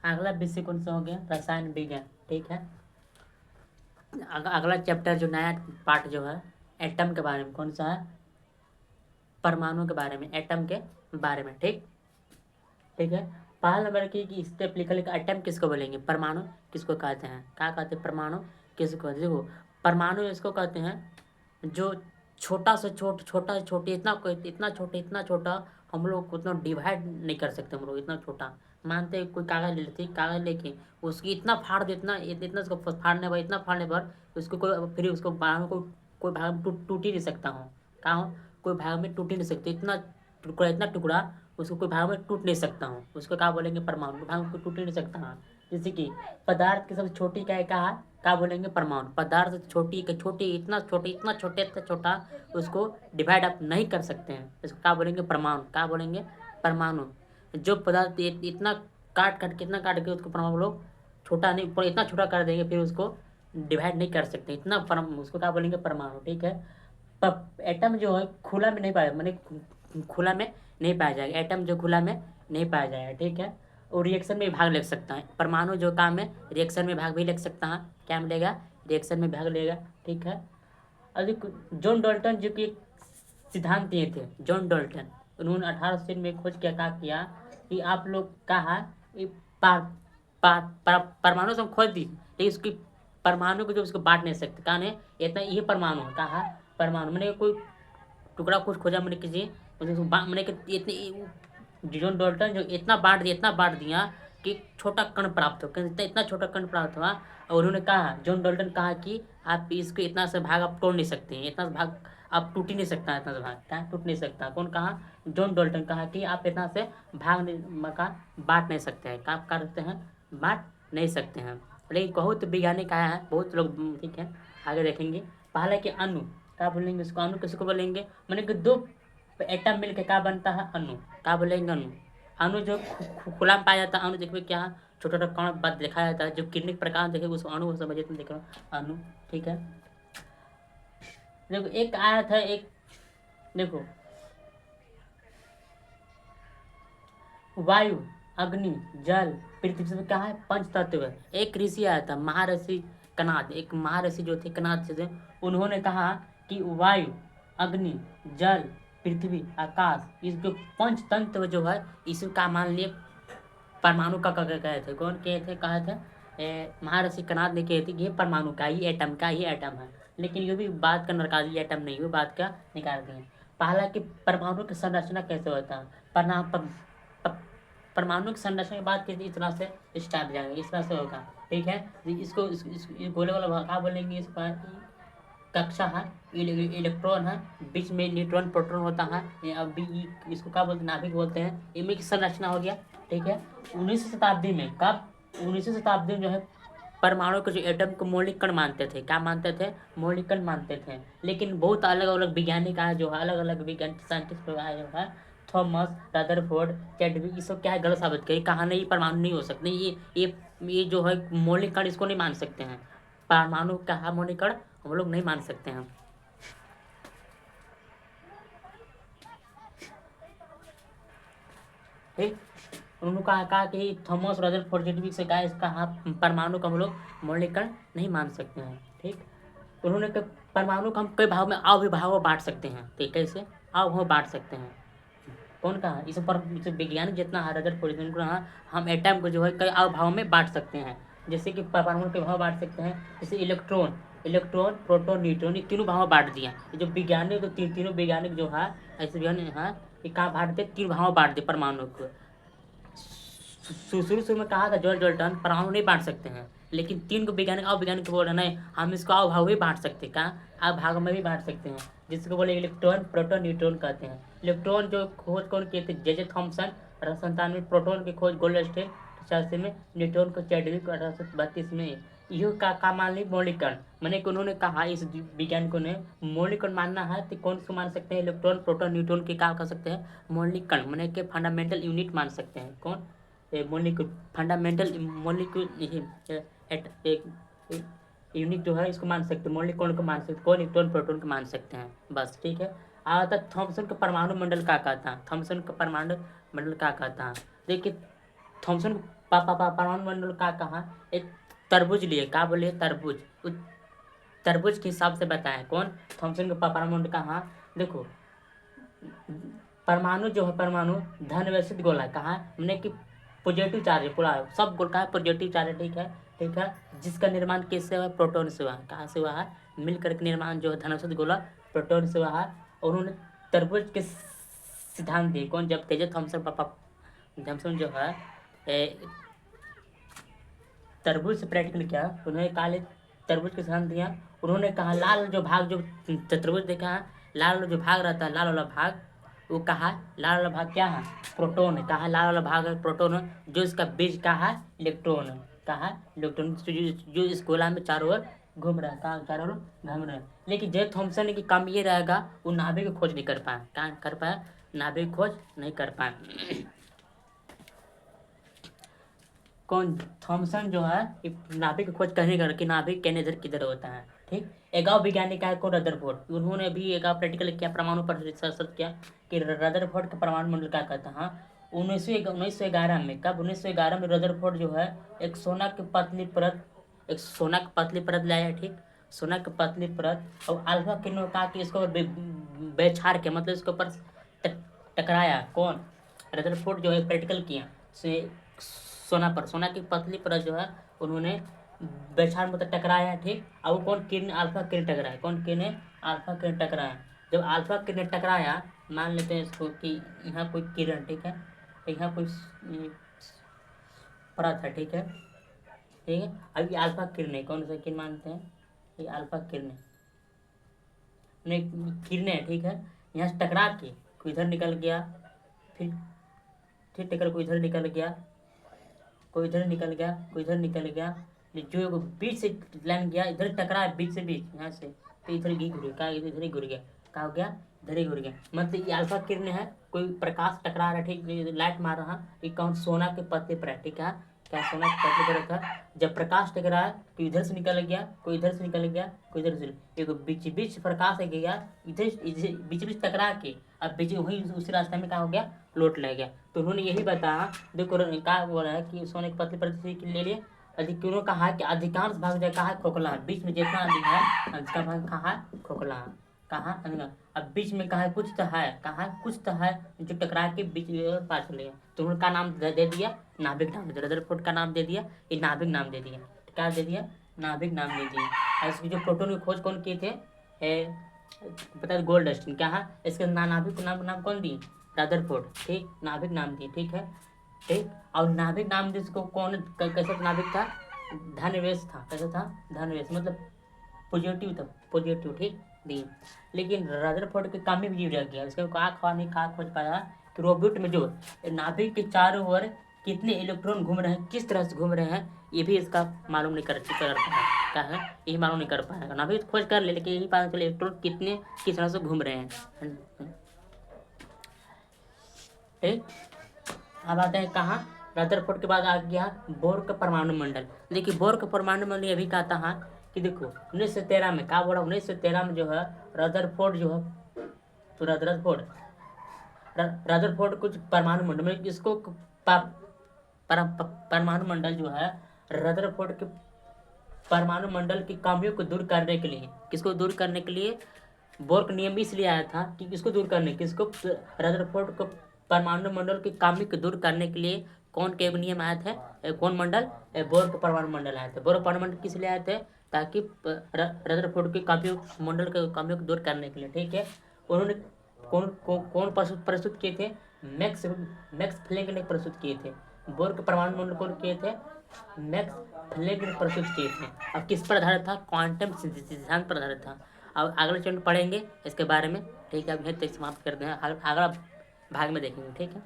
अगला विषय कौन सा हो गया? रसायन विज्ञान। ठीक है, अगला चैप्टर जो नया पार्ट जो है एटम के बारे में, कौन सा है? परमाणु के बारे में, एटम के बारे में। ठीक है, पहला नंबर की स्टेप लिखा लिखा एटम किसको बोलेंगे? परमाणु किसको कहते हैं? क्या कहते हैं? परमाणु किसको कहते हैं? देखो, परमाणु इसको कहते हैं जो छोटा से छोटा से छोटी, इतना छोटा हम लोग उतना डिवाइड नहीं कर सकते। हम लोग इतना छोटा मानते हैं, कोई कागज ले लेते, कागज लेके उसकी इतना फाड़ दे, इतना उसको फाड़ने पर उसको फिर उसको कोई भाग में टूट ही नहीं सकता हूँ। कहा हो? कोई भाग में टूट ही नहीं सकते। इतना टुकड़ा उसको कोई भाग में टूट नहीं सकता हूँ, उसको क्या बोलेंगे? परमाणु। भाग में कोई टूट ही नहीं सकता है। जैसे कि पदार्थ की सबसे छोटी क्या बोलेंगे? परमाणु। पदार्थ से इतना छोटा उसको डिवाइड आप नहीं कर सकते हैं, इसको क्या बोलेंगे? परमाणु। क्या बोलेंगे? परमाणु। जो पदार्थ इतना काट के उसको परमाणु लोग छोटा नहीं, पर इतना छोटा कर देंगे, फिर उसको डिवाइड नहीं कर सकते, इतना उसको क्या बोलेंगे? परमाणु। ठीक है, एटम जो है खुला में नहीं पाया, मैंने खुला में नहीं पाया जाएगा। एटम जो खुला में नहीं पाया जाएगा। ठीक है, और रिएक्शन में भाग ले सकता है। परमाणु जो काम है रिएक्शन में भाग भी ले सकता है। क्या मिलेगा? रिएक्शन में भाग लेगा। ठीक है, अभी जॉन डाल्टन जो कि एक सिद्धांत दिए थे, जॉन डाल्टन, उन्होंने 1800 में खोज किया। क्या किया कि आप लोग कहा परमाणु से हम खोज दी, लेकिन उसकी परमाणु को जो उसको बांट नहीं सकते। कहा नहीं इतना ये परमाणु है। कहा परमाणु मैंने कोई टुकड़ा कुछ खोजा, मैंने किसी मैंने इतने जॉन डाल्टन जो इतना बांट दिया कि छोटा कण प्राप्त हो, इतना छोटा कण प्राप्त हुआ। और उन्होंने कहा, जॉन डाल्टन कहा कि आप इसको इतना से भाग आप तोड़ नहीं सकते हैं, इतना से भाग आप टूट ही नहीं सकता, इतना से भाग क्या टूट नहीं सकता। कौन कहा? जॉन डाल्टन कहा कि आप इतना से भाग का बांट नहीं सकते हैं। क्या करते हैं? बांट नहीं सकते हैं। लेकिन बहुत वैज्ञानिक आया है, बहुत लोग। ठीक है, आगे देखेंगे। पहले कि अणु, क्या बोलेंगे इसको? अणु किसको बोलेंगे? मैंने कि दो एटम मिलकर क्या बनता है? अणु। क्या बोलेंगे? अणु। अणु जो खुला में पाया जाता है, अणु देखिए क्या छोटा छोटा कण बात देखा जाता है, जो किरणिक प्रकाश देखे उसको अणु समझे, तुम देख रहे हो अणु। ठीक है, देखो एक आया था, एक देखो वायु, अग्नि, जल, पृथ्वी से क्या है? पंच तत्व है। एक ऋषि आया था, महर्षि कनाद, एक महर्षि जो थे कनाद से थे, उन्होंने कहा कि वायु, अग्नि, जल, पृथ्वी, आकाश, इस जो पंच तत्व जो है इसका मान लिए परमाणु का कहे थे। कौन कहे थे? कहा थे महर्षि कनाद ने कहे थे कि ये परमाणु का ही एटम है। लेकिन ये भी बात का नरकाली एटम नहीं, वो बात का निकाल दिए। पहला कि परमाणु की संरचना कैसे होता है? परमाणु की संरचना की बात की इस तरह से स्टार्ट जाएंगे, इस तरह से होगा। ठीक है, इसको ये गोले वाला क्या बोलेंगे? इस पर कक्षा है, इलेक्ट्रॉन है, बीच में न्यूट्रॉन प्रोटॉन होता है, अभी इसको क्या बोलते हैं? नाभिक बोलते हैं। इनमें की संरचना हो गया। ठीक है, 19वीं शताब्दी में, कब? 19वीं शताब्दी में जो है परमाणु के जो एटम को मौलिक कण मानते थे। क्या मानते थे? मौलिक कण मानते थे। लेकिन बहुत अलग अलग वैज्ञानिक आए जो है, अलग अलग वैज्ञानिक साइंटिस्ट आए जो है, थॉमस, रदरफोर्ड, चैडविक, ये सब क्या है? गलत साबित करी। कहा नहीं परमाणु नहीं हो सकते, ये जो है मौलिक कण, इसको नहीं मान सकते हैं। परमाणु का है मौलिक कण, हम लोग नहीं मान सकते हैं। ठीक, उन्होंने कहा कि थॉमस रदरफोर्ड चैडविक से कहा इसका हाथ परमाणु का हम लोग मौलिक कण नहीं मान सकते हैं। ठीक, उन्होंने कहा परमाणु को हम कई भागों में अविभागों में बांट सकते हैं। ठीक, कैसे अविभागों में बांट सकते हैं? कौन कहा? इस पर विज्ञानिक जितना है रदरफोर्ड ने कहा हम एटम को जो है कई अविभागों में बांट सकते हैं। जैसे कि परमाणु के भाव बांट सकते हैं, जैसे इलेक्ट्रॉन, प्रोटॉन, न्यूट्रॉन, ये तीनों भाव बांट दिया। ये जो वैज्ञानिक तो तीनों वैज्ञानिक जो है ऐसे वैज्ञानिक है, ये कहाँ बांट दे? तीन भाव बांट दे परमाणु को। शुरू में कहा था जॉर्ज डाल्टन परमाणु नहीं बांट सकते हैं, लेकिन तीन को वैज्ञानिक अवैज्ञानिक बोल रहे नहीं, हम इसको अवभाव भी बांट सकते हैं। कहाँ? अवभाग में भी बांट सकते हैं, जिसको बोले इलेक्ट्रॉन, प्रोटॉन, न्यूट्रॉन कहते हैं। इलेक्ट्रॉन जो खोज कौन किए थे? जे थॉमसन 1897 में। प्रोटॉन की खोज गोल्डस्टीन 85 में। न्यूट्रॉन को चैडविक 1832 में। यह का मान ली मौलिक कण। मैंने कि उन्होंने कहा इस वैज्ञानिकों ने मौलिक कण मानना है तो कौन से मान सकते हैं? इलेक्ट्रॉन, प्रोटॉन, न्यूट्रॉन के क्या कर सकते हैं? मौलिक कण, मैंने कि फंडामेंटल यूनिट मान सकते हैं। कौन? मोलिक्यूल, फंडामेंटल मोलिक्यूल, एक यूनिट जो है इसको मान सकते हैं, मौलिक कण को मान सकते हैं, कौन? इलेक्ट्रॉन, प्रोटॉन को मान सकते हैं। बस ठीक है। आता थॉमसन का परमाणु मंडल क्या कहता है? थॉमसन का परमाणु मंडल क्या कहता है? देखिए थॉमसन परमाणु मंडल का कहा, एक तरबूज लिए, क्या बोलिए, तरबूज, तरबूज के हिसाब से बताया कौन, थॉमसन का परमाणु मंडल कहाँ, देखो परमाणु जो है, परमाणु धन व्यवस्थित गोला है, कहाँ हमने कि पॉजिटिव चार्ज है पूरा, सब गोल का है पॉजिटिव चार्ज है, ठीक है, ठीक है, जिसका निर्माण किससे हुआ, प्रोटॉन से हुआ, कहाँ से हुआ है, मिलकर के निर्माण जो है धन व्यवस्थित गोला प्रोटॉन से हुआ है। और उन्होंने तरबूज के सिद्धांत दिए कौन, जब तेजस थॉमसन जो है तरबूज से प्रैक्टिकल किया, उन्होंने काले तरबूज के सिद्धांत दिया। उन्होंने कहा लाल जो भाग, जो तरबूज देखा है, लाल जो भाग रहता है, लाल वाला भाग, वो कहा लाल वाला भाग क्या है, प्रोटॉन है, कहा लाल वाला भाग है प्रोटॉन है, जो इसका बीज का है इलेक्ट्रॉन है, कहा इलेक्ट्रॉन, जो इस गोला में चारों ओर घूम रहा है, कहा चारों ओर घूम रहा है। लेकिन जे थॉमसन की काम ये रहेगा, वो नाभिक की खोज नहीं कर पाए, क्या कर पाए, नाभिक खोज नहीं कर पाए। कौन, थॉमसन जो है नाभिक की खोज कहने कर कि नाभिक के इधर किधर होता है, ठीक। एगाव वैज्ञानिक है कौन, रदरफोर्ड, उन्होंने भी एगाव प्रैक्टिकल किया, परमाणु पर रिसर्च किया कि रदरफोर्ड का परमाणु मंडल क्या कहता है। 1911 में, कब 1911 में रदरफोर्ड जो है एक सोना की पतली परत, एक सोना की पतली परत लाया, ठीक, सोना की पतली परत, और अल्फा किरणों का कि इसको बेछाड़ के, मतलब इसके ऊपर टकराया, कौन, रदरफोर्ड जो है प्रैक्टिकल किया सोना पर, सोना की पतली परत जो है उन्होंने बेछाड़ में टकराया, ठीक। और वो कौन किरण, अल्फा किरण टकराया, कौन किरण, अल्फा किरण टकराया। जब अल्फा किरण टकराया, मान लेते हैं इसको कि यहाँ कोई किरण, ठीक है, यहाँ कोई परत है, ठीक है, ठीक है, अब ये अल्फा किरण है, कौन सा किरण मानते हैं, ये अल्फा किरण नहीं, किरण है, ठीक है, यहाँ से टकरा के कोई इधर निकल गया, फिर टकर कोई इधर निकल गया, कोई इधर निकल गया, कोई इधर निकल गया, जो बीच से लाइन गया, इधर टकरा बीच से बीच, यहाँ से तो इधर ही घुर गया, इधर ही घुर गया, क्या हो गया, इधर ही घुर गया। मतलब ये अल्फा किरण है, कोई प्रकाश टकरा रहा है, ठीक, लाइट मार रहा, ये कौन, सोना के पत्ते पर है, ठीक है, क्या सोना के पत्ते पर था। जब प्रकाश टकरा है तो इधर से निकल गया, कोई इधर से निकल गया, कोई इधर से, एक बीच बीच प्रकाश है गया, इधर बीच बीच टकरा के, अब बीच वही उसी रास्ते में क्या हो गया, लौट ले गया। तो उन्होंने यही बताया, देखो क्या बोला है कि सोने के पतले पर ले लिए, अधिकांशों कहा कि अधिकांश भाग जो कहा खोखला है, बीच में जितना अधिक है उसका भाग कहा है, खोखला है, कहा, अब बीच में कहा कुछ तो है, कहा कुछ तो है जो टकरा के बीच में पास चले गया। तो उनका नाम दे दिया नाभिक नाम, रदरफोर्ड का नाम दे दिया, ये नाभिक नाम दे दिया, क्या दे दिया, नाभिक नाम दे दिया। और इसकी जो प्रोटॉन की खोज कौन किए थे, बता गोल्डस्टीन, क्या है, इसके नाभिक नाम कौन दिए, रदरफोर्ड, ठीक, नाभिक नाम दिए, ठीक है, ठीक। और नाभिक नाम जिसको कौन, कैसा नाभिक था, धनवेश था, कैसा था, धनवेश, मतलब पॉजिटिव था, पॉजिटिव, ठीक दिए। लेकिन रदरफोर्ड के काम में भी रह गया, इसको कहा खोज पाया कि रोबोट में जो नाभिक के चारों ओर कितने इलेक्ट्रॉन घूम रहे हैं, किस तरह से घूम रहे हैं, ये भी इसका मालूम नहीं कर पाया, क्या है, यही मालूम नहीं कर पाएगा, नाभिक खोज कर ले, लेकिन यही पता चले इलेक्ट्रॉन कितने किस तरह से घूम रहे हैं, ठीक। अब आते हैं कहाँ, रदरफोर्ड के बाद आ गया बोर का परमाणु मंडल। देखिए बोर का परमाणु मंडल ये भी कहता है कि देखो 1913 में, क्या बोला, 1913 में जो है रदरफोर्ड जो है, तो रदरफोर्ड कुछ परमाणु मंडल में इसको परमाणु मंडल जो है, रदरफोर्ड के परमाणु मंडल की कमियों को दूर करने के लिए, किसको दूर करने के लिए, बोर का नियम इसलिए आया था कि किसको दूर करने, किसको, रदरफोर्ड को परमाणु मंडल की कमी को दूर करने के लिए कौन के नियम आए थे, कौन मंडल, बोर के परमाणु मंडल आए थे। बोर परमाणु मंडल किस लिए आए थे, ताकि रदरफोर्ड की कमियों, मंडल के कमियों को दूर करने के लिए, ठीक है। उन्होंने कौन प्रस्तुत किए थे, मैक्स प्लैंक ने प्रस्तुत किए थे। बोर के परमाणु मंडल कौन किए थे, मैक्स प्लैंक ने प्रस्तुत किए थे। अब किस पर आधारित था, क्वांटम सिद्धांत पर आधारित था। अब अगले चैप्टर पढ़ेंगे इसके बारे में, ठीक है। अब यहीं तक समाप्त करते हैं, अगला भाग में देखेंगे, ठीक है।